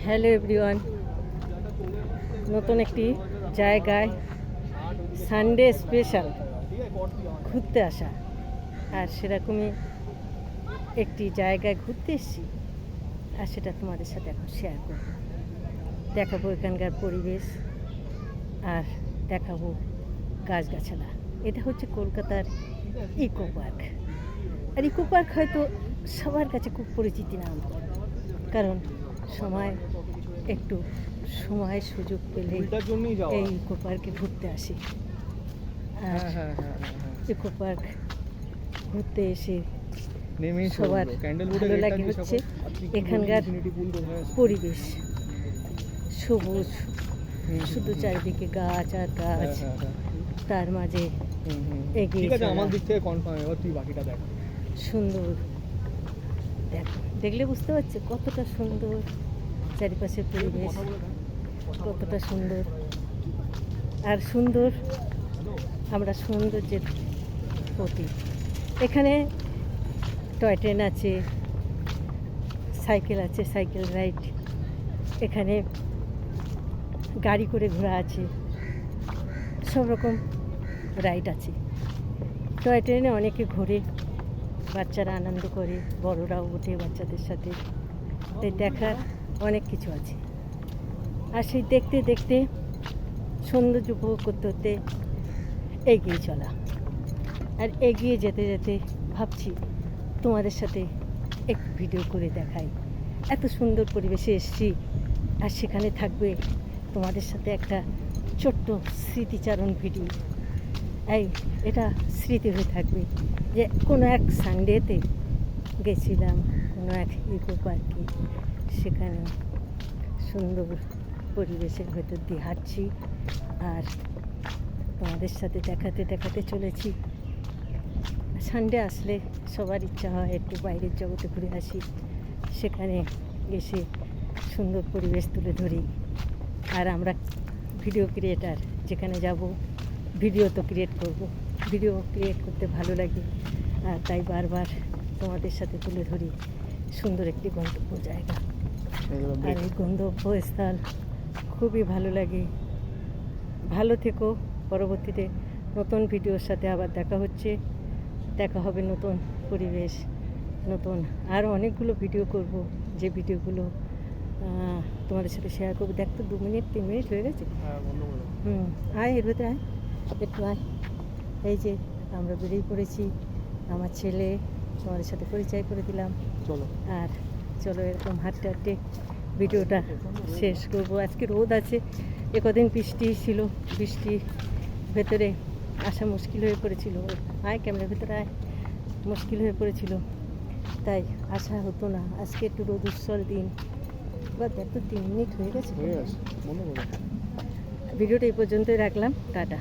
Hello everyone, নতুন একটি জায়গায় সানডে স্পেশাল ঘুরতে আসা, আর সেরকমই একটি জায়গায় ঘুরতে এসেছি, আর সেটা তোমাদের সাথে এখন শেয়ার করব। দেখাবো এখানকার পরিবেশ, আর দেখাবো গাছগাছালা। এটা হচ্ছে কলকাতার ইকো পার্ক। আর ইকো পার্ক হয়তো সবার কাছে খুব পরিচিতি নাম, কারণ সময় সুযোগ পেলে এই ইকো পার্কে ঘুরতে আসি। আর ইকো পার্ক ঘুরতে এসে সবার ভালো লাগে হচ্ছে এখানকার পরিবেশ, সবুজ, শুধু চারিদিকে গাছ আর গাছ, তার মাঝে এগিয়ে সুন্দর। দেখলে বুঝতে পারছে কতটা সুন্দর চারিপাশের পরিবেশ, কতটা সুন্দর। আর সুন্দর, আমরা সৌন্দর্যের প্রতি। এখানে টয় ট্রেন আছে, সাইকেল আছে, সাইকেল রাইড, এখানে গাড়ি করে ঘোরা আছে, সব রকম রাইড আছে। টয় ট্রেনে অনেকে ঘোরে, বাচ্চারা আনন্দ করে, বড়রাও ওঠে বাচ্চাদের সাথে। তাই দেখার অনেক কিছু আছে। আর সেই দেখতে দেখতে সৌন্দর্য উপভোগ করতে করতে এগিয়ে চলা। আর এগিয়ে যেতে যেতে ভাবছি তোমাদের সাথে একটু ভিডিও করে দেখাই। এত সুন্দর পরিবেশে এসেছি, আর সেখানে থাকবে তোমাদের সাথে একটা ছোট্ট স্মৃতিচারণ ভিডিও। এটা স্মৃতি হয়ে থাকবে যে কোনো এক সানডেতে গেছিলাম কোনো এক ইকো পার্কে, সেখানে সুন্দর পরিবেশের ভেতর দিয়ে হাঁটছি, আর তোমাদের সাথে দেখাতে দেখাতে চলেছি। সানডে আসলে সবার ইচ্ছা হয় একটু বাইরের জগতে ঘুরে আসি, সেখানে এসে সুন্দর পরিবেশ তুলে ধরি। আর আমরা ভিডিও ক্রিয়েটার, যেখানে যাব ভিডিও তো ক্রিয়েট করব, ভিডিও ক্রিয়েট করতে ভালো লাগে, আর তাই বারবার তোমাদের সাথে তুলে ধরি সুন্দর একটি গন্তব্য জায়গা। আর এই গন্তব্যস্থল খুবই ভালো লাগে। ভালো থেকো। পরবর্তীতে নতুন ভিডিওর সাথে আবার দেখা হবে নতুন পরিবেশ, নতুন আরও অনেকগুলো ভিডিও করব, যে ভিডিওগুলো তোমাদের সাথে শেয়ার করবো। দেখ তো 2 মিনিট 3 মিনিট হয়ে গেছে। আয় এর ভেতরে আয়, একটু আয়। এই যে আমরা বেরিয়ে পড়েছি, আমার ছেলে, তোমাদের সাথে পরিচয় করে দিলাম। আর চলো এরকম হাঁটতে হাঁটতে ভিডিওটা শেষ করবো। আজকে রোদ আছে, কদিন বৃষ্টি ছিল, বৃষ্টির ভেতরে আসা মুশকিল হয়ে পড়েছিল। আয় ক্যামেরার ভেতরে আয়, মুশকিল হয়ে পড়েছিল, তাই আসা হতো না। আজকে একটু রোদ উজ্জ্বল দিন। এবার দেখ তো 3 মিনিট হয়ে গেছে। ভিডিওটা এই পর্যন্তই রাখলাম, টাটা।